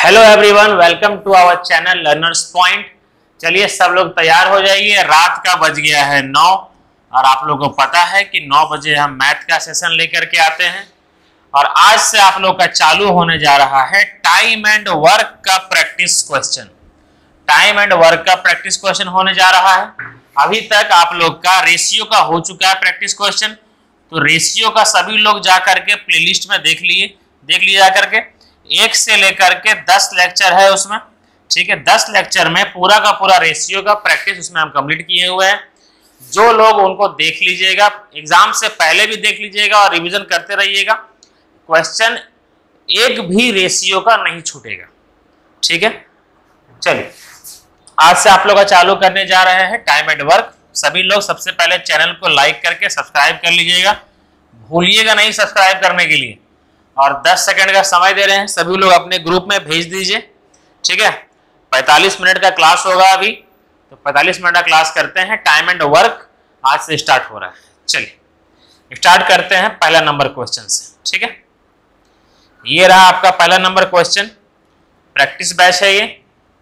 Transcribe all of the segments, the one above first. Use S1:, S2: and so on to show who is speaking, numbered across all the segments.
S1: Hello everyone, welcome to our channel Learners Point. चलिए सब लोग तैयार हो जाइए। रात का बज गया है 9 और आप लोगों को पता है कि 9 बजे हम मैथ का सेशन लेकर के आते हैं और आज से आप लोग का चालू होने जा रहा है टाइम एंड वर्क का practice question. Time and work का प्रैक्टिस क्वेश्चन होने जा रहा है। अभी तक आप लोग का रेशियो का हो चुका है प्रैक्टिस क्वेश्चन, तो रेशियो का सभी लोग जा करके प्लेलिस्ट में देख लिए जा करके। 1 से लेकर के 10 लेक्चर है उसमें, ठीक है। 10 लेक्चर में पूरा का पूरा रेशियो का प्रैक्टिस उसमें हम कंप्लीट किए हुए हैं। जो लोग उनको देख लीजिएगा, एग्जाम से पहले भी देख लीजिएगा और रिवीजन करते रहिएगा। क्वेश्चन एक भी रेशियो का नहीं छूटेगा, ठीक है। चलिए आज से आप लोग का चालू करने जा रहे हैं टाइम एंड वर्क। सभी लोग सबसे पहले चैनल को लाइक करके सब्सक्राइब कर लीजिएगा, भूलिएगा नहीं सब्सक्राइब करने के लिए। और 10 सेकंड का समय दे रहे हैं, सभी लोग अपने ग्रुप में भेज दीजिए, ठीक है। 45 मिनट का क्लास होगा अभी, तो 45 मिनट का क्लास करते हैं। टाइम एंड वर्क आज से स्टार्ट हो रहा है। चलिए स्टार्ट करते हैं पहला नंबर क्वेश्चन से, ठीक है। ये रहा आपका पहला नंबर क्वेश्चन, प्रैक्टिस बैच है ये,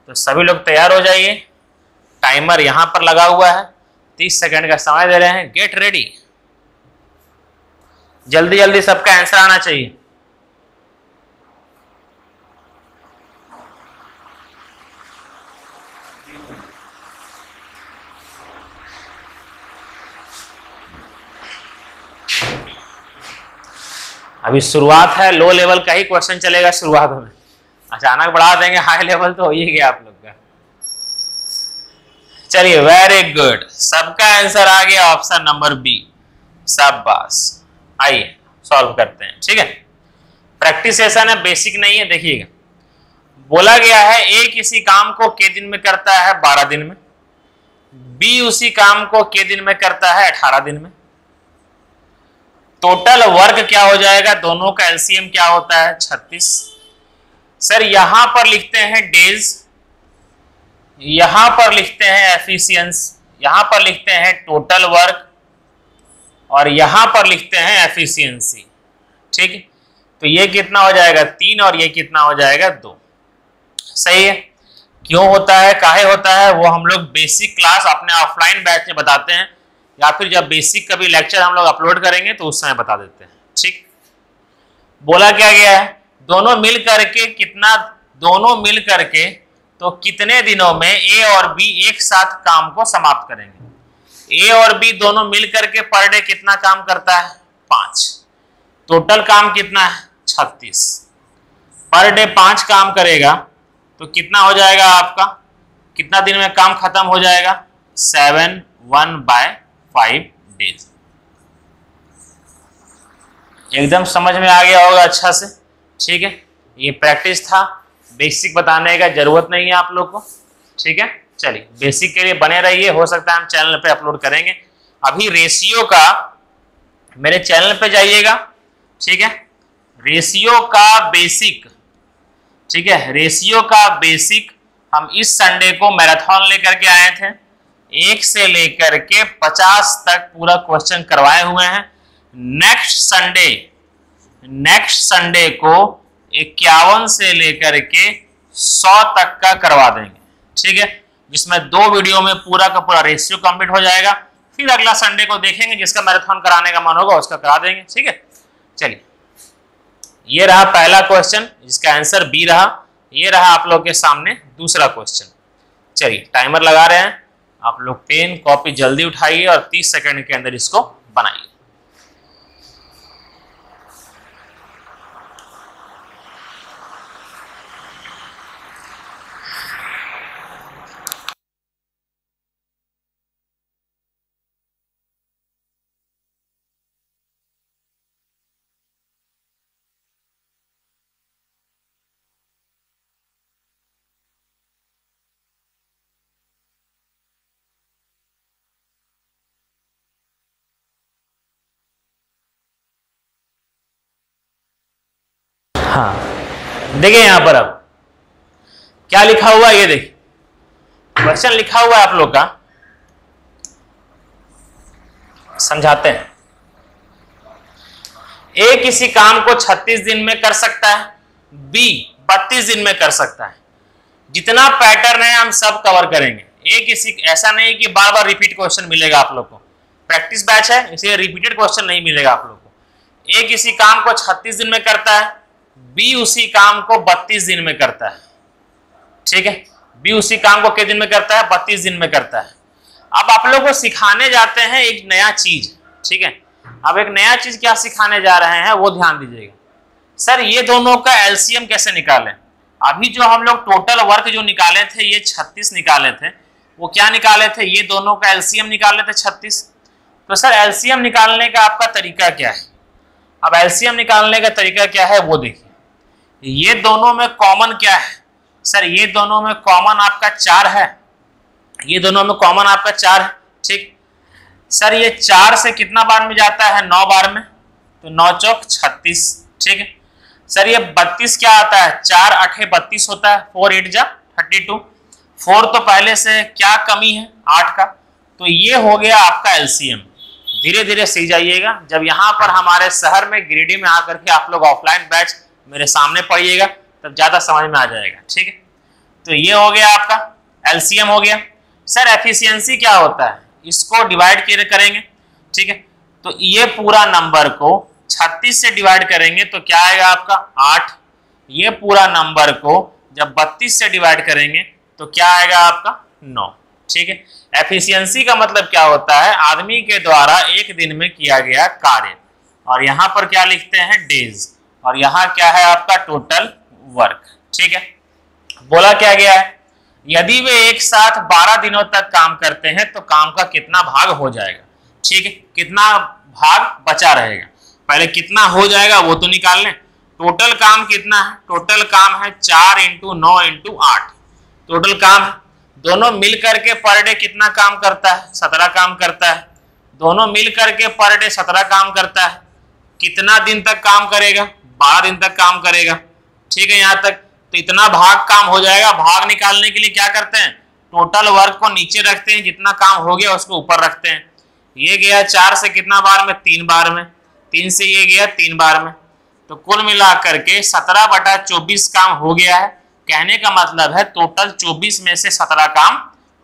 S1: तो सभी लोग तैयार हो जाइए। टाइमर यहां पर लगा हुआ है, 30 सेकंड का समय दे रहे हैं। गेट रेडी, जल्दी जल्दी सबका आंसर आना चाहिए। अभी शुरुआत है, लो लेवल का ही क्वेश्चन चलेगा शुरुआत में, अचानक बढ़ा देंगे हाई लेवल तो हो ही गया आप लोग का। चलिए वेरी गुड, सबका आंसर आ गया ऑप्शन नंबर बी, शाबाश। आइए सॉल्व करते हैं, ठीक है। प्रैक्टिस सेशन है, बेसिक नहीं है। देखिएगा बोला गया है ए किसी काम को के दिन में करता है 12 दिन में, बी उसी काम को के दिन में करता है 18 दिन में। टोटल वर्क क्या हो जाएगा, दोनों का एलसीएम क्या होता है 36। सर यहां पर लिखते हैं डेज, यहां पर लिखते हैं एफिशिएंस, यहां पर लिखते हैं टोटल वर्क और यहां पर लिखते हैं एफिशिएंसी, ठीक। तो ये कितना हो जाएगा 3 और ये कितना हो जाएगा 2। सही है। क्यों होता है, काहे होता है, वो हम लोग बेसिक क्लास अपने ऑफलाइन बैच में बताते हैं या फिर जब बेसिक कभी लेक्चर हम लोग अपलोड करेंगे तो उस समय बता देते हैं, ठीक। बोला क्या गया है, दोनों मिल करके कितना, दोनों मिल करके तो कितने दिनों में ए और बी एक साथ काम को समाप्त करेंगे। ए और बी दोनों मिल करके पर डे कितना काम करता है 5, टोटल काम कितना है 36। पर डे 5 काम करेगा तो कितना हो जाएगा आपका, कितना दिन में काम खत्म हो जाएगा 7/1/5 डेज। एकदम समझ में आ गया होगा अच्छा से, ठीक है। ये प्रैक्टिस था, बेसिक बताने का जरूरत नहीं है आप लोग को, ठीक है। चलिए बेसिक के लिए बने रहिए, हो सकता है हम चैनल पे अपलोड करेंगे। अभी रेशियो का मेरे चैनल पे जाइएगा, ठीक है। रेशियो का बेसिक, ठीक है, रेशियो का बेसिक हम इस संडे को मैराथन लेकर के आए थे। 1 से लेकर के 50 तक पूरा क्वेश्चन करवाए हुए हैं। नेक्स्ट संडे को 51 से लेकर के 100 तक का करवा देंगे, ठीक है, जिसमें 2 वीडियो में पूरा का पूरा रेशियो कंप्लीट हो जाएगा। फिर अगला संडे को देखेंगे, जिसका मैराथन कराने का मन होगा उसका करा देंगे, ठीक है। चलिए ये रहा पहला क्वेश्चन जिसका आंसर बी रहा। ये रहा आप लोग के सामने दूसरा क्वेश्चन। चलिए टाइमर लगा रहे हैं, आप लोग पेन कॉपी जल्दी उठाइए और 30 सेकंड के अंदर इसको बनाइए। हाँ देखिए यहां पर अब क्या लिखा हुआ है, ये देखिए क्वेश्चन लिखा हुआ है आप लोग का, समझाते हैं। ए किसी काम को 36 दिन में कर सकता है, बी 32 दिन में कर सकता है। जितना पैटर्न है हम सब कवर करेंगे, एक किसी ऐसा नहीं कि बार बार रिपीट क्वेश्चन मिलेगा आप लोग को। प्रैक्टिस बैच है इसलिए रिपीटेड क्वेश्चन नहीं मिलेगा आप लोग को। ए किसी काम को 36 दिन में करता है, बी उसी काम को 32 दिन में करता है। ठीक है, बी उसी काम को कितने दिन में करता है? 32 दिन में करता है। अब आप लोग को सिखाने जाते हैं एक नया चीज। ठीक है, अब एक नया चीज क्या सिखाने जा रहे हैं वो ध्यान दीजिएगा। सर ये दोनों का एलसीएम कैसे निकालें? अभी जो हम लोग टोटल वर्क जो निकाले थे ये 36 निकाले थे, वो क्या निकाले थे? ये दोनों का एलसीएम निकाले थे 36। तो सर एलसीएम निकालने का आपका तरीका क्या है? अब एलसीएम निकालने का तरीका क्या है वो देखिए। ये दोनों में कॉमन क्या है? सर ये दोनों में कॉमन आपका 4 है, ये दोनों में कॉमन आपका 4 है। ठीक सर, ये 4 से कितना बार में जाता है? 9 बार में, तो 9 चौक 36। ठीक है सर, ये 32 क्या आता है? 4 8 32 होता है, 4 8 जा 32। 4 तो पहले से क्या कमी है? 8 का। तो ये हो गया आपका एलसीएम। धीरे धीरे सीख जाइएगा। जब यहाँ पर हमारे शहर में गिरिडीह में आकर के आप लोग ऑफलाइन बैच मेरे सामने पढ़िएगा तब ज्यादा समझ में आ जाएगा। ठीक है, तो ये हो गया आपका एलसीएम हो गया। सर एफिशिएंसी क्या होता है? इसको डिवाइड करेंगे। ठीक है, तो ये पूरा नंबर को 36 से डिवाइड करेंगे तो क्या आएगा आपका? 8। ये पूरा नंबर को जब 32 से डिवाइड करेंगे तो क्या आएगा आपका? 9। ठीक है, एफिशिएंसी का मतलब क्या होता है? आदमी के द्वारा एक दिन में किया गया कार्य। और यहाँ पर क्या लिखते हैं? डेज। और यहाँ क्या है आपका? Total work. ठीक है, बोला क्या गया है? यदि वे एक साथ 12 दिनों तक काम करते हैं तो काम का कितना भाग हो जाएगा? ठीक है, कितना भाग बचा रहेगा? पहले कितना हो जाएगा वो तो निकाल लें। टोटल काम कितना है? टोटल काम है 4 × 9 × 8 टोटल काम है। दोनों मिल करके पर डे कितना काम करता है? 17 काम करता है। दोनों मिल करके पर डे 17 काम करता है। कितना दिन तक काम करेगा? 12 दिन तक काम करेगा। ठीक है, यहाँ तक तो इतना भाग काम हो जाएगा। भाग निकालने के लिए क्या करते हैं? टोटल वर्क को नीचे रखते हैं, जितना काम हो गया उसको ऊपर रखते हैं। ये गया 4 से कितना बार में? 3 बार में। 3 से ये गया 3 बार में। तो कुल मिलाकर के 17/24 काम हो गया है। कहने का मतलब है टोटल 24 में से 17 काम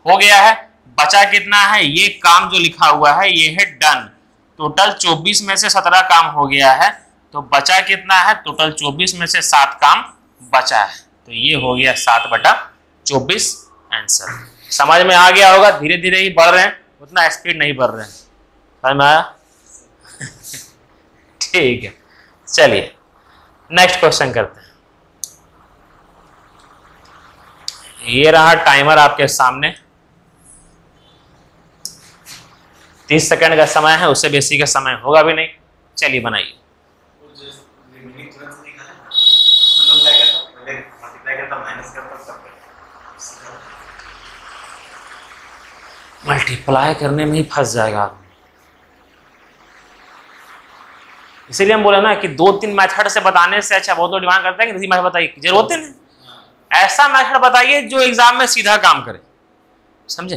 S1: हो गया है। बचा कितना है? ये काम जो लिखा हुआ है ये है डन। टोटल 24 में से 17 काम हो गया है, तो बचा कितना है? टोटल 24 में से 7 काम बचा है। तो ये हो गया 7/24 आंसर। समझ में आ गया होगा। धीरे धीरे ही बढ़ रहे हैं, उतना स्पीड नहीं बढ़ रहे हैं। समझ में आया? ठीक है, चलिए नेक्स्ट क्वेश्चन करते हैं। ये रहा टाइमर आपके सामने। 30 सेकंड का समय है, उससे बेसी का समय होगा भी नहीं। चलिए बनाइए। मल्टीप्लाई करने में ही फंस जाएगा आदमी। इसीलिए हम बोले ना कि 2-3 मेथड से बताने से अच्छा बहुत लोग डिमांड करते हैं कि मेथड बताइए। जरूरत नहीं, ऐसा मेथड बताइए जो एग्जाम में सीधा काम करे। समझे?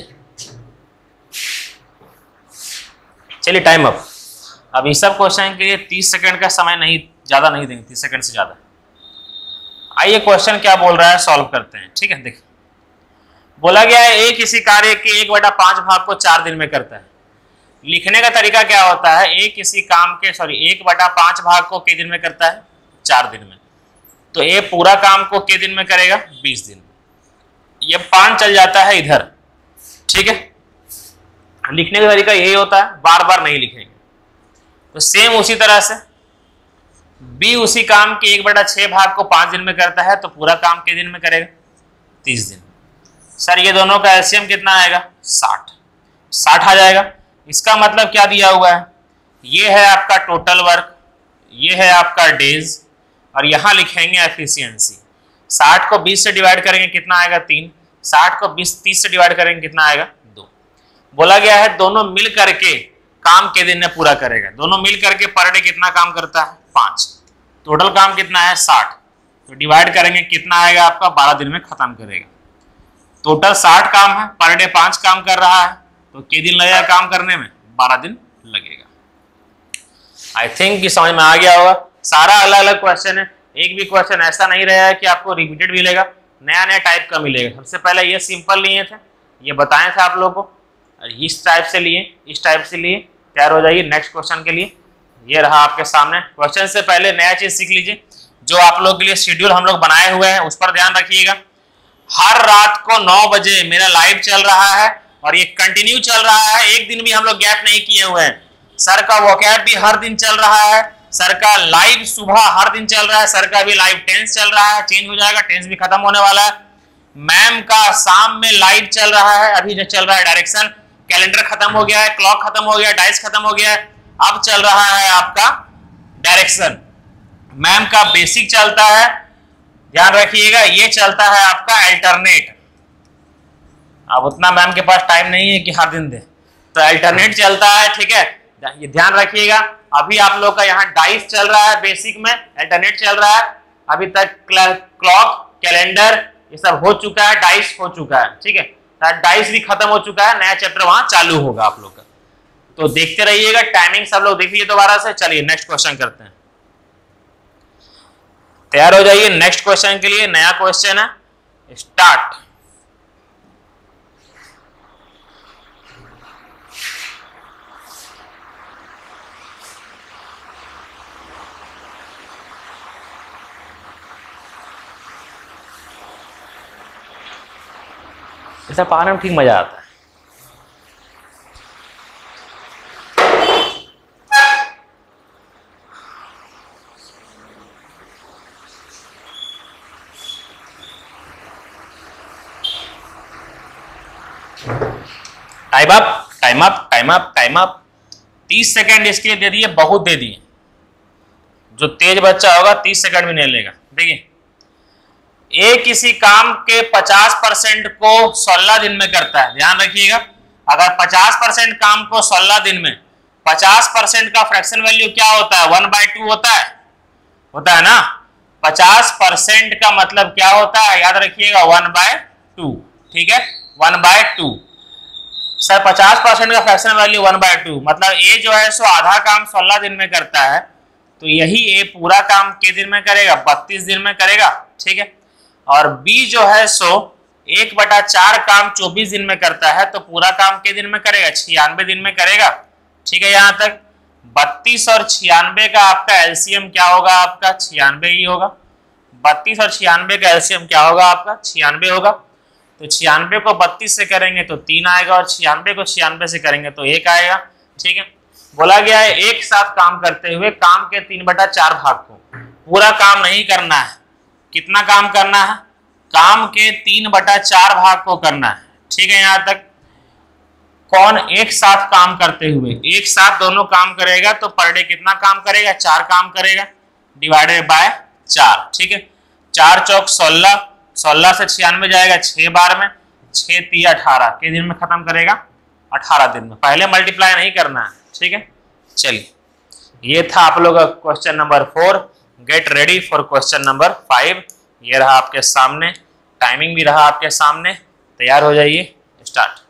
S1: चलिए टाइम अप। अब इस सब क्वेश्चन के लिए 30 सेकंड का समय नहीं, ज्यादा नहीं देंगे, 30 सेकंड से ज्यादा। आइए क्वेश्चन क्या बोल रहा है सॉल्व करते हैं। ठीक है, देखिए बोला गया है ए किसी कार्य के 1/5 भाग को 4 दिन में करता है। लिखने का तरीका क्या होता है? ए किसी काम के 1/5 भाग को कितने दिन में करता है? 4 दिन में। तो ए पूरा काम को कितने दिन में करेगा? 20 दिन। ये 5 चल जाता है इधर। ठीक है, लिखने का तरीका यही होता है, बार बार नहीं लिखेंगे। तो सेम उसी तरह से बी उसी काम के 1/6 भाग को 5 दिन में करता है, तो पूरा काम कितने दिन में करेगा? 30 दिन। सर ये दोनों का एलसीएम कितना आएगा? 60 आ जाएगा। इसका मतलब क्या दिया हुआ है? ये है आपका टोटल वर्क, ये है आपका डेज, और यहां लिखेंगे एफिशिएंसी। 60 को 20 से डिवाइड करेंगे कितना आएगा? 3। 60 को 30 से डिवाइड करेंगे कितना आएगा? 2। बोला गया है दोनों मिल करके काम के दिन में पूरा करेगा। दोनों मिल करके पर डे कितना काम करता है? 5। टोटल काम कितना है? 60। तो डिवाइड करेंगे कितना आएगा आपका? 12 दिन में खत्म करेगा। टोटल 60 काम है, पर डे 5 काम कर रहा है, तो कितने दिन लगेगा काम करने में? 12 दिन लगेगा। आई थिंक कि समझ में आ गया होगा। सारा अलग अलग क्वेश्चन है, एक भी क्वेश्चन ऐसा नहीं रहा है कि आपको रिपीटेड मिलेगा, नया नया टाइप का मिलेगा। सबसे पहले ये सिंपल लिए थे, ये बताए थे आप लोगों को, इस टाइप से लिए, इस टाइप से लिए, तैयार हो जाइए नेक्स्ट क्वेश्चन के लिए। ये रहा आपके सामने क्वेश्चन। से पहले नया चीज सीख लीजिए, जो आप लोग के लिए शेड्यूल हम लोग बनाए हुए हैं उस पर ध्यान रखिएगा। हर रात को 9 बजे मेरा लाइव चल रहा है और ये कंटिन्यू चल रहा है, एक दिन भी हम लोग गैप नहीं किए हुए हैं। सर का वोकैब भी हर दिन चल रहा है, सर का लाइव सुबह हर दिन चल रहा है, सर का भी लाइव टेंस चल रहा है, चेंज हो जाएगा, टेंस भी खत्म होने वाला है। मैम का शाम में लाइव चल रहा है, अभी जो चल रहा है डायरेक्शन, कैलेंडर खत्म हो गया है, क्लॉक खत्म हो गया, डाइस खत्म हो गया है, अब चल रहा है आपका डायरेक्शन। मैम का बेसिक चलता है, ध्यान रखिएगा, ये चलता है आपका अल्टरनेट। अब उतना मैम के पास टाइम नहीं है कि हर दिन दे, तो अल्टरनेट चलता है, ठीक है, ये ध्यान रखिएगा। अभी आप लोग का यहाँ डाइस चल रहा है, बेसिक में अल्टरनेट चल रहा है, अभी तक क्लॉक कैलेंडर ये सब हो चुका है, डाइस हो चुका है, ठीक है, डाइस भी खत्म हो चुका है, नया चैप्टर वहां चालू होगा आप लोग का। तो देखते रहिएगा, टाइमिंग सब लोग देखिए दोबारा से। चलिए नेक्स्ट क्वेश्चन करते हैं, तैयार हो जाइए नेक्स्ट क्वेश्चन के लिए। नया क्वेश्चन है, स्टार्ट। ऐसा पढ़ने में ठीक मजा आता है। Time up, time up, time up, time up. 30 second इसके लिए दे दिए, बहुत दे दिए। जो तेज बच्चा होगा 30 सेकंड भी नहीं लेगा। देखिए, ए किसी काम के 50% को 16 दिन में करता है, ध्यान रखिएगा। अगर 50% काम को 16 दिन में, 50% का फ्रैक्शन वैल्यू क्या होता है? 1/2 होता है ना। 50% का मतलब क्या होता है, याद रखिएगा, 1/2, ठीक है, 1/2। सर 50% का फ्रैक्शन वैल्यू 1/2 मतलब ए जो है सो आधा काम 16 दिन में करता है, तो यही ए पूरा काम के दिन में करेगा, 32 दिन में करेगा, ठीक है। और बी जो है सो 1/4 काम 24 दिन में करता है, तो पूरा काम के दिन में करेगा, 96 दिन में करेगा, ठीक है। यहाँ तक 32 और 96 का आपका एलसीएम क्या होगा? आपका 96 ही होगा। 32 और 96 का एलसीएम क्या होगा? आपका 96 होगा। तो 96 को 32 से करेंगे तो 3 आएगा, और 96 को 96 से करेंगे तो 1 आएगा, ठीक है। बोला गया है एक साथ काम करते हुए काम के 3/4 भाग को, पूरा काम नहीं करना है। कितना काम करना है? काम के 3/4 भाग को करना है, ठीक है। यहाँ तक कौन एक साथ काम करते हुए, एक साथ दोनों काम करेगा तो पर डे कितना काम करेगा? 4 काम करेगा, डिवाइडेड बाय 4, ठीक है। 4 चौक 16, 16 से 96 जाएगा 6 बार में, 6 3 18 के दिन में खत्म करेगा, 18 दिन में। पहले मल्टीप्लाई नहीं करना है, ठीक है। चलिए, ये था आप लोग का question number 4। Get ready for question number 5। ये रहा आपके सामने, टाइमिंग भी रहा आपके सामने, तैयार हो जाइए, स्टार्ट।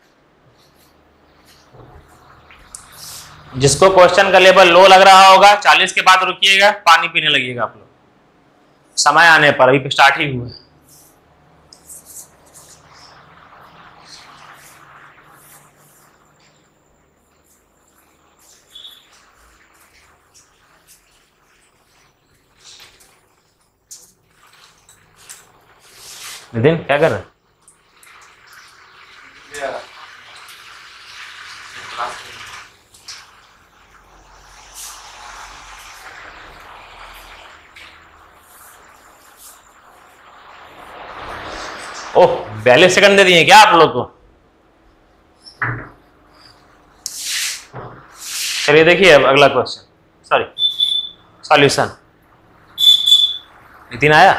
S1: जिसको क्वेश्चन का लेवल लो लग रहा होगा 40 के बाद रुकिएगा, पानी पीने लगिएगा आप लोग, समय आने पर। अभी स्टार्ट ही हुआ है। नितिन क्या कर रहे हैं? ओह, 42 सेकंड दे दिए क्या आप लोग को? चलिए देखिए अब अगला क्वेश्चन, सॉरी सॉल्यूशन। नितिन आया?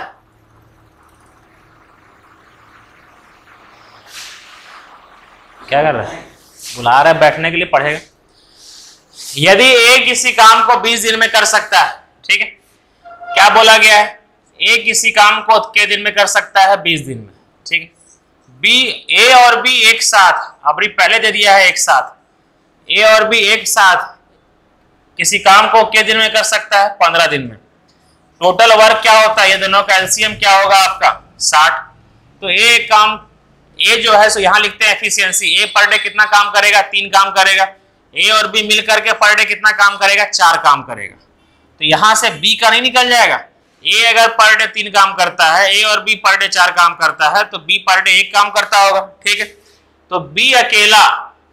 S1: क्या कर रहा है? बुला रहा है बैठने के लिए, पढ़ेगा। यदि ए किसी काम को 20 दिन में कर सकता है, ठीक है, क्या बोला गया है? ए किसी काम को के दिन में कर सकता है 20 दिन में, ठीक है। बी, ए और बी एक साथ, अभी पहले दे दिया है एक साथ, ए और बी एक साथ किसी काम को के दिन में कर सकता है 15 दिन में। टोटल वर्क क्या होता है, ये दोनों का एलसीएम क्या होगा आपका 60। तो ए जो है सो यहां लिखते हैं एफिशिएंसी, ए पर डे कितना काम करेगा, 3 काम करेगा। ए और बी मिल करके पर डे कितना काम करेगा, 4 काम करेगा। तो यहां से बी का नहीं निकल जाएगा। ए अगर पर डे 3 काम करता है, ए और बी पर डे 4 काम करता है, तो बी पर डे 1 काम करता होगा, ठीक है। तो बी अकेला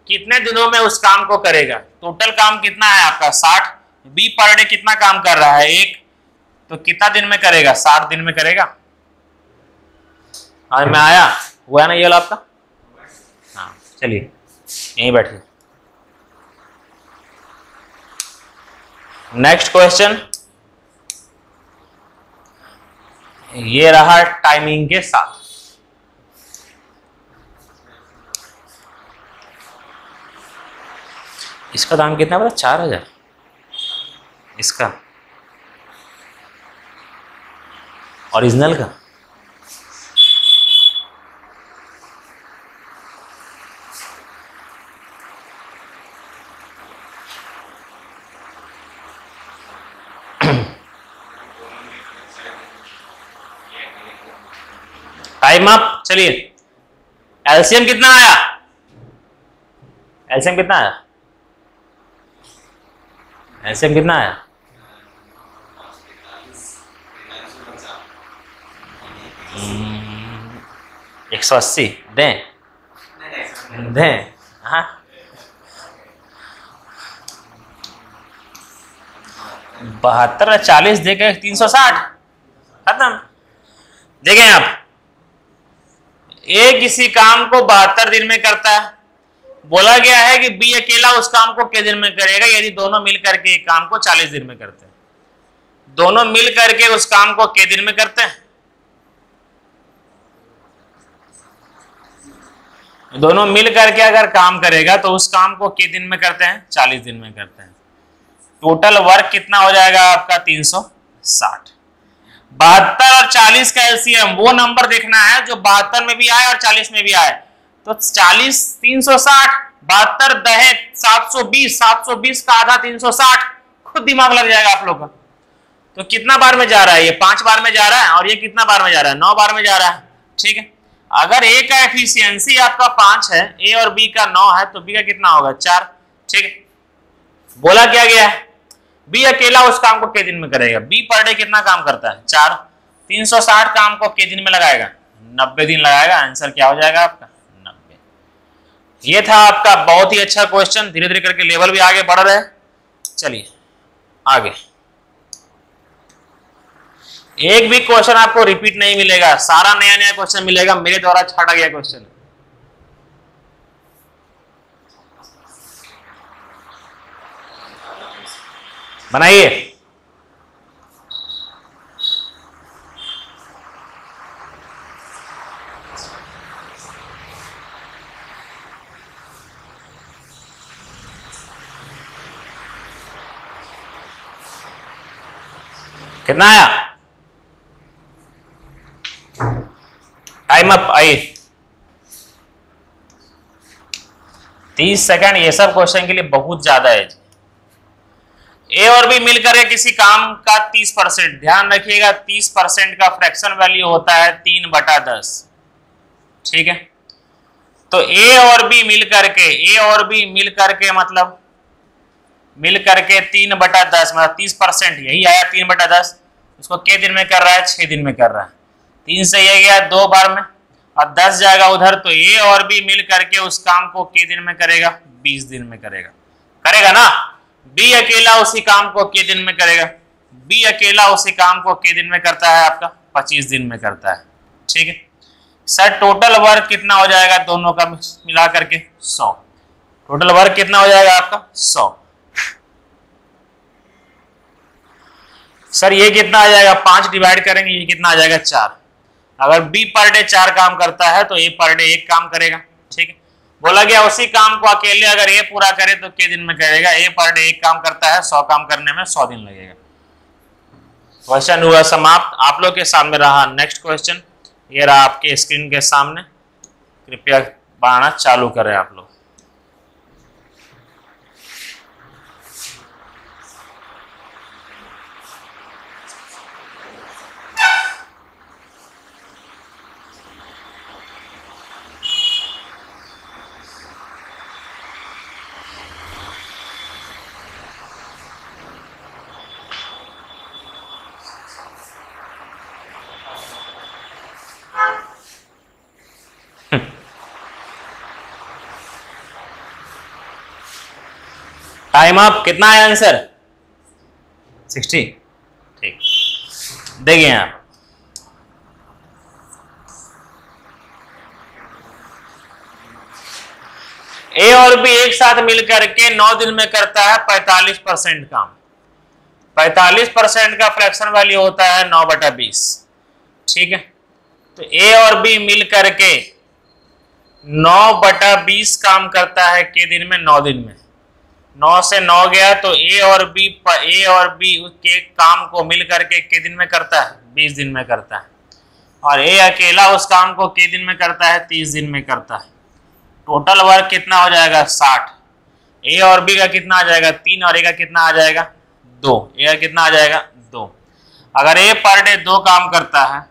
S1: कितने दिनों में उस काम को करेगा, टोटल काम कितना है आपका 60, बी पर डे कितना काम कर रहा है 1, तो कितना दिन में करेगा, 60 दिन में करेगा। आज में आया हुआ ना ये वाला आपका, हाँ चलिए यहीं बैठिए। नेक्स्ट क्वेश्चन ये रहा टाइमिंग के साथ। इसका दाम कितना पता, 4000। इसका ओरिजिनल का टाइम अप। चलिए एलसीएम कितना आया, एलसीएम कितना आया, एलसीएम कितना आया, 180 दें दें, हाँ 72 और 40 देके 360 खत्म। देखें आप, ए किसी काम को 72 दिन में करता है, बोला गया है कि बी अकेला उस काम को कितने दिन में करेगा, यदि दोनों मिल करके एक काम को 40 दिन में करते हैं। दोनों मिल करके उस काम को कितने दिन में करते हैं, दोनों मिल करके अगर काम करेगा तो उस काम को कितने दिन में करते हैं, 40 दिन में करते हैं। टोटल वर्क कितना हो जाएगा आपका 360। 72 और 40 का एलसीएम वो नंबर देखना है जो 72 में भी आए और 40 में भी आए। तो 40 360, 72 दहे 720, 720 का आधा 360, खुद दिमाग लग जाएगा आप लोग का। तो कितना बार में जा रहा है, ये 5 बार में जा रहा है और ये कितना बार में जा रहा है, 9 बार में जा रहा है, ठीक है। अगर ए का एफिशिएंसी आपका 5 है, ए और बी का 9 है, तो बी का कितना होगा 4, ठीक है। बोला क्या गया है, बी अकेला उस काम को कितने दिन में करेगा, बी पर डे कितना काम करता है 4, 360 काम को कितने दिन में लगाएगा, 90 दिन लगाएगा। आंसर क्या हो जाएगा आपका 90। ये था आपका बहुत ही अच्छा क्वेश्चन, धीरे धीरे करके लेवल भी आगे बढ़ रहे हैं। चलिए आगे, एक भी क्वेश्चन आपको रिपीट नहीं मिलेगा, सारा नया नया क्वेश्चन मिलेगा, मेरे द्वारा छाटा गया क्वेश्चन। बनाइए। कितना आया, टाइम अप। आइए 30 सेकंड, ये सब क्वेश्चन के लिए बहुत ज्यादा है। ए और बी मिलकर के किसी काम का 30%, ध्यान रखिएगा 30% का फ्रैक्शन वैल्यू होता है 3/10, ठीक है। तो ए और बी मिलकर के मतलब मिलकर के 3/10 मतलब 30%, यही आया 3/10। उसको कितने दिन में कर रहा है, 6 दिन में कर रहा है। 3 से ये गया 2 बार में और 10 जाएगा उधर, तो ए और बी मिल करके उस काम को कितने दिन में करेगा, 20 दिन में करेगा, करेगा ना। बी अकेला उसी काम को कितने दिन में करेगा, बी अकेला उसी काम को कितने दिन में करता है आपका, 25 दिन में करता है, ठीक है। सर टोटल वर्क कितना हो जाएगा दोनों का मिला करके 100, टोटल वर्क कितना हो जाएगा आपका 100। सर ये कितना आ जाएगा, 5 डिवाइड करेंगे, ये कितना आ जाएगा 4। अगर बी पर डे 4 काम करता है तो ए पर डे 1 काम करेगा, ठीक है। बोला गया उसी काम को अकेले अगर ए पूरा करे तो कितने दिन में करेगा, ए पर डे 1 काम करता है, 100 काम करने में 100 दिन लगेगा। क्वेश्चन हुआ समाप्त। आप लोग के सामने रहा नेक्स्ट क्वेश्चन, ये रहा आपके स्क्रीन के सामने, कृपया बढ़ाना चालू करें आप लोग। Time up. कितना है आंसर? 60। ठीक, देखिए आप ए और बी एक साथ मिलकर के 9 दिन में करता है 45% काम। 45% का फ्रैक्शन वैल्यू होता है 9/20। ठीक है, तो ए और बी मिलकर के 9/20 काम करता है के दिन में? 9 दिन में। 9 से 9 गया तो ए और बी के काम को मिल करके के दिन में करता है? 20 दिन में करता है। और ए अकेला उस काम को के दिन में करता है? 30 दिन में करता है। टोटल वर्क कितना हो जाएगा? 60। ए और बी का कितना आ जाएगा? 3। और ए का कितना आ जाएगा? 2। ए का कितना आ जाएगा? 2। अगर ए पर डे 2 काम करता है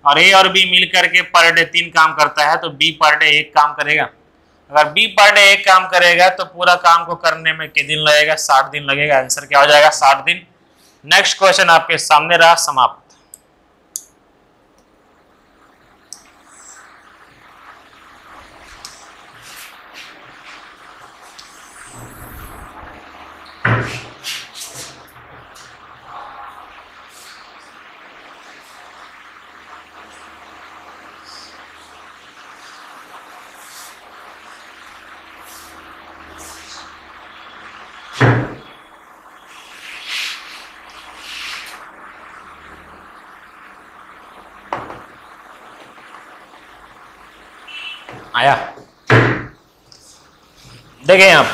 S1: और ए और बी मिल करके पर डे 3 काम करता है तो बी पर डे 1 काम करेगा। अगर बी पर डे 1 काम करेगा तो पूरा काम को करने में कितने दिन लगेगा? 60 दिन लगेगा। आंसर क्या हो जाएगा? 60 दिन। नेक्स्ट क्वेश्चन आपके सामने रहा, समाप्त। आया? देखें आप,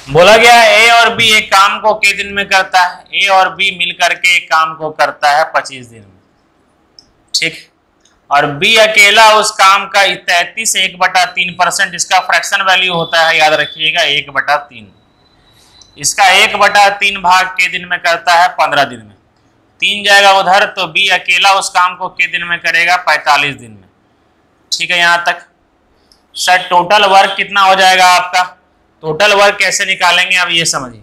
S1: बोला गया ए और बी एक काम को के दिन में करता है। ए और बी मिलकर के एक काम को करता है 25 दिन में। ठीक, और बी अकेला उस काम का 33 1/3% इसका फ्रैक्शन वैल्यू होता है, याद रखिएगा 1/3। इसका 1/3 भाग के दिन में करता है 15 दिन में। 3 जाएगा उधर तो बी अकेला उस काम को के दिन में करेगा 45 दिन में। ठीक है, यहां तक। सर टोटल वर्क कितना हो जाएगा आपका? टोटल वर्क कैसे निकालेंगे अब ये समझिए।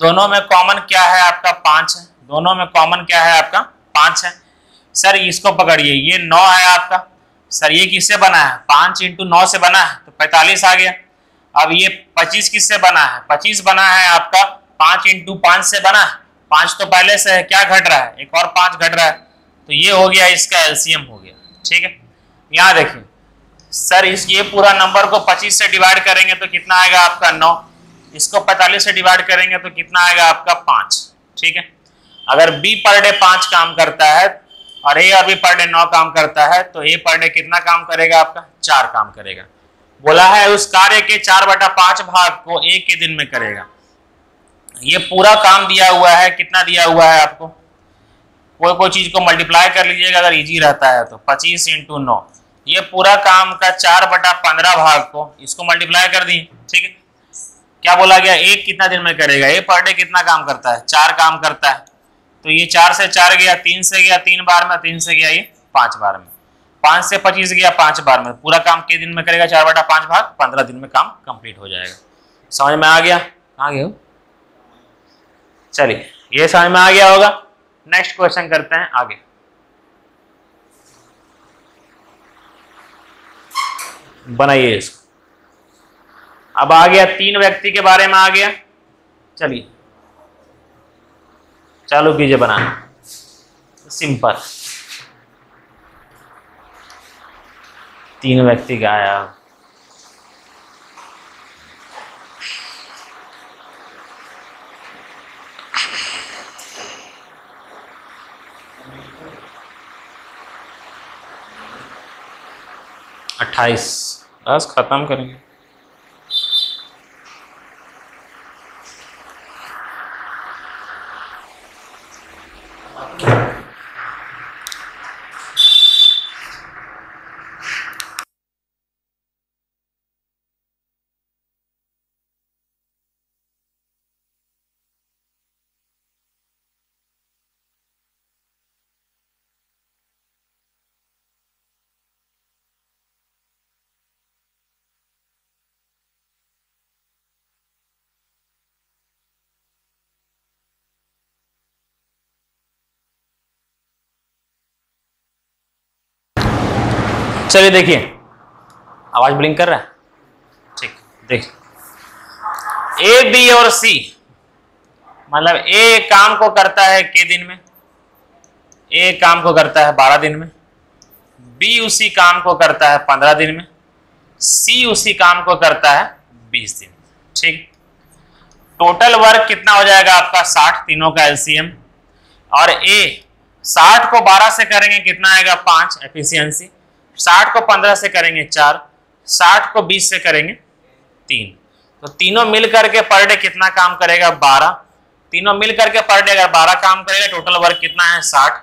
S1: दोनों में कॉमन क्या है आपका? 5 है। दोनों में कॉमन क्या है आपका? 5 है। सर इसको पकड़िए, ये 9 है आपका। सर ये किससे बना है? 5 × 9 से बना है तो 45 आ गया। अब ये 25 किससे बना है? 25 बना है आपका 5 × 5 से बना है। 5 तो पहले से है, क्या घट रहा है? एक और 5 घट रहा है, तो ये हो गया, इसका एलसीएम हो गया। ठीक है, यहाँ देखिए सर ये पूरा नंबर को 25 से डिवाइड करेंगे तो कितना आएगा आपका? 9। इसको 45 से डिवाइड करेंगे तो कितना आएगा आपका? 5। ठीक है, अगर बी पर डे 5 काम करता है और ए और बी पर डे 9 काम करता है तो ए पर डे कितना काम करेगा आपका? 4 काम करेगा। बोला है उस कार्य के 4/5 भाग को ए के दिन में करेगा। ये पूरा काम दिया हुआ है, कितना दिया हुआ है आपको? कोई चीज को मल्टीप्लाई कर लीजिएगा अगर इजी रहता है तो। 25 × 9, ये पूरा काम का 4/15 भाग को इसको मल्टीप्लाई कर दी। ठीक है, क्या बोला गया? एक कितना दिन में करेगा? ए पर डे कितना काम करता है? 4 काम करता है। तो ये 4 से 4 गया, 3 से गया 3 बार में, 3 से गया ये 5 बार में, 5 से 25 गया 5 बार में। पूरा काम के दिन में करेगा? 4/5 भाग 15 दिन में काम कंप्लीट हो जाएगा। समझ में आ गया? आ गया? चलिए, ये समझ में आ गया होगा। नेक्स्ट क्वेश्चन करते हैं आगे। बनाइए इसको। अब आ गया 3 व्यक्ति के बारे में आ गया। चलिए चालू कीजिए बनाना। सिंपल 3 व्यक्ति का आया। अट्ठाईस, बस खत्म करेंगे। चलिए देखिए, आवाज ब्लिंक कर रहा है? ठीक, देख ए, बी और सी, मतलब ए काम को करता है के दिन में, ए काम को करता है 12 दिन में, बी उसी काम को करता है 15 दिन में, सी उसी काम को करता है 20 दिन। ठीक, टोटल वर्क कितना हो जाएगा आपका 60, तीनों का एलसीएम। और ए 60 को 12 से करेंगे कितना आएगा 5 एफिशिएंसी, 60 को 15 से करेंगे 4, 60 को 20 से करेंगे 3, तो तीनों मिल करके पर डे कितना काम करेगा 12, तीनों मिल करके पर डे अगर 12 काम करेगा टोटल वर्क कितना है 60,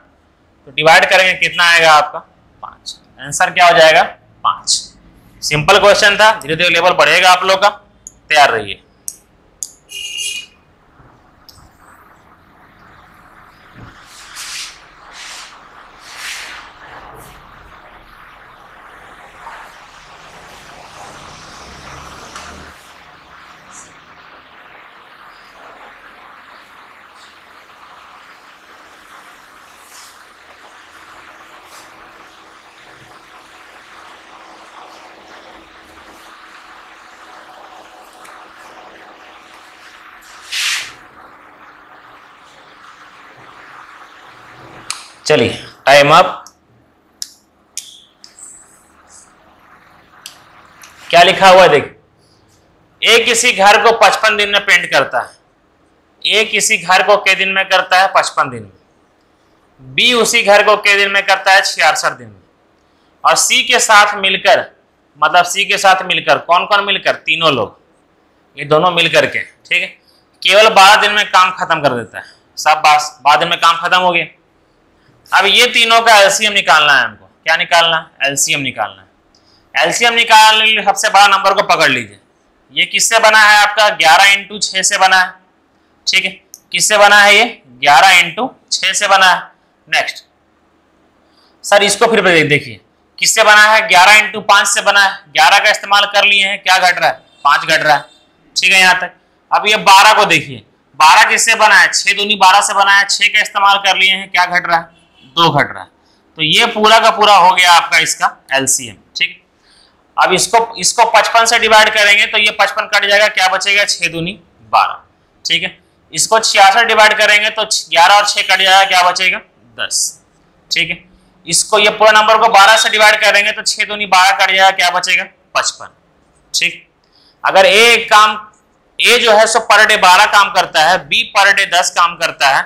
S1: तो डिवाइड करेंगे कितना आएगा आपका 5, आंसर क्या हो जाएगा 5। सिंपल क्वेश्चन था, धीरे धीरे लेवल बढ़ेगा आप लोग का, तैयार रहिए। चलिए टाइम अप। क्या लिखा हुआ है देख, ए किसी घर को 55 दिन में पेंट करता है, ए किसी घर को के दिन में करता है 55 दिन में, बी उसी घर को के दिन में करता है 66 दिन में, और सी के साथ मिलकर, मतलब सी के साथ मिलकर कौन कौन मिलकर, तीनों लोग, ये दोनों मिलकर के, ठीक है, केवल 12 दिन में काम खत्म कर देता है। सब 12 दिन में काम खत्म हो गया। अब ये तीनों का एलसीएम निकालना है हमको। क्या निकालना है? एलसीएम निकालना है। एलसीएम निकालने के लिए सबसे बड़ा नंबर को पकड़ लीजिए। ये किससे बना है आपका? 11 इंटू 6 से बना है। ठीक है, किससे बना है? ये 11 इंटू 6 से बना है। नेक्स्ट सर इसको फिर देखिए किससे बना है? 11 इंटू 5 से बना है। 11 का इस्तेमाल कर लिए हैं, क्या घट रहा है? 5 घट रहा है। ठीक है यहाँ तक। अब ये 12 को देखिए, 12 किससे बना है? 6 दूनी 12 से बना है। 6 का इस्तेमाल कर लिए हैं, क्या घट रहा है? 2 घट रहा है। तो ये पूरा का पूरा हो गया आपका इसका एलसीएम। ठीक, अब इसको 55 से डिवाइड करेंगे तो ये 55 कट जाएगा, क्या बचेगा? 6 दूनी 12। ठीक है, इसको 66 डिवाइड करेंगे तो 11 और 6 कट जाएगा, क्या बचेगा? 10। ठीक है, इसको ये पूरा नंबर को 12 से डिवाइड करेंगे तो 6 दूनी 12 कट जाएगा, क्या बचेगा? 55। ठीक, अगर ए जो है सो पर डे 12 काम करता है, बी पर डे 10 काम करता है,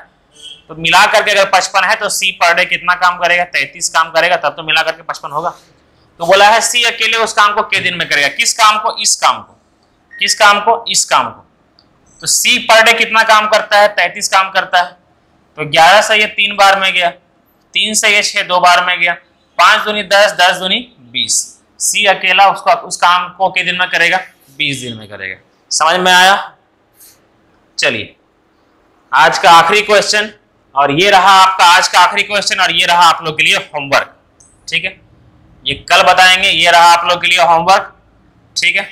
S1: तो मिला करके अगर 55 है तो सी पर डे कितना काम करेगा? 33 काम करेगा, तब तो मिला करके 55 होगा। तो बोला है सी अकेले उस काम को के दिन में करेगा। किस काम को? इस काम को। किस काम को? इस काम को। तो सी पर डे कितना काम करता है? 33 काम करता है। तो 11 से ये 3 बार में गया, 3 से ये 6 2 बार में गया, 5 दूनी 10, 10 दूनी 20। सी अकेला उस काम को के दिन में करेगा? 20 दिन में करेगा। समझ में आया? चलिए आज का आखिरी क्वेश्चन, और ये रहा आपका आज का आखिरी क्वेश्चन, और ये रहा आप लोग के लिए होमवर्क। ठीक है, ये कल बताएंगे। ये रहा आप लोग के लिए होमवर्क। ठीक है,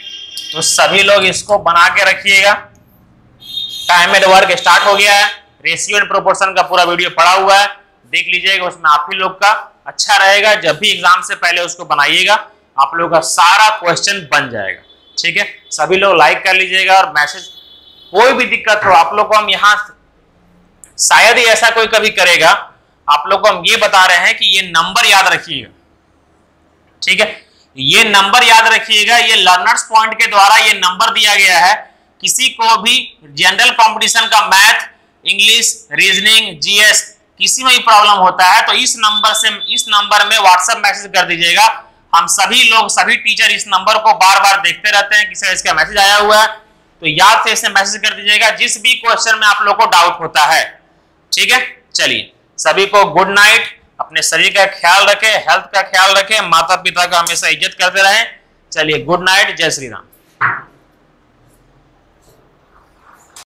S1: तो सभी लोग इसको बना के रखिएगा। टाइमेड वर्क स्टार्ट हो गया है। रेशियो एंड प्रोपोर्शन का पूरा वीडियो पड़ा हुआ है, देख लीजिएगा। उसमें आप ही लोग का अच्छा रहेगा। जब भी एग्जाम से पहले उसको बनाइएगा, आप लोग का सारा क्वेश्चन बन जाएगा। ठीक है, सभी लोग लाइक कर लीजिएगा और मैसेज, कोई भी दिक्कत हो आप लोग को हम यहाँ, शायद ही ऐसा कोई कभी करेगा, आप लोग को हम ये बता रहे हैं कि ये नंबर याद रखिएगा। ठीक है, ये नंबर याद रखिएगा। ये लर्नर्स पॉइंट के द्वारा ये नंबर दिया गया है। किसी को भी जनरल कंपटीशन का मैथ, इंग्लिश, रीजनिंग, जीएस किसी में भी प्रॉब्लम होता है तो इस नंबर में व्हाट्सएप मैसेज कर दीजिएगा। हम सभी लोग, सभी टीचर इस नंबर को बार बार देखते रहते हैं, किसी इसका मैसेज आया हुआ है तो याद से इसे मैसेज कर दीजिएगा जिस भी क्वेश्चन में आप लोग को डाउट होता है। ठीक है, चलिए सभी को गुड नाइट। अपने शरीर का ख्याल रखें, हेल्थ का ख्याल रखें, माता पिता का हमेशा इज्जत करते रहें। चलिए गुड नाइट, जय श्री राम।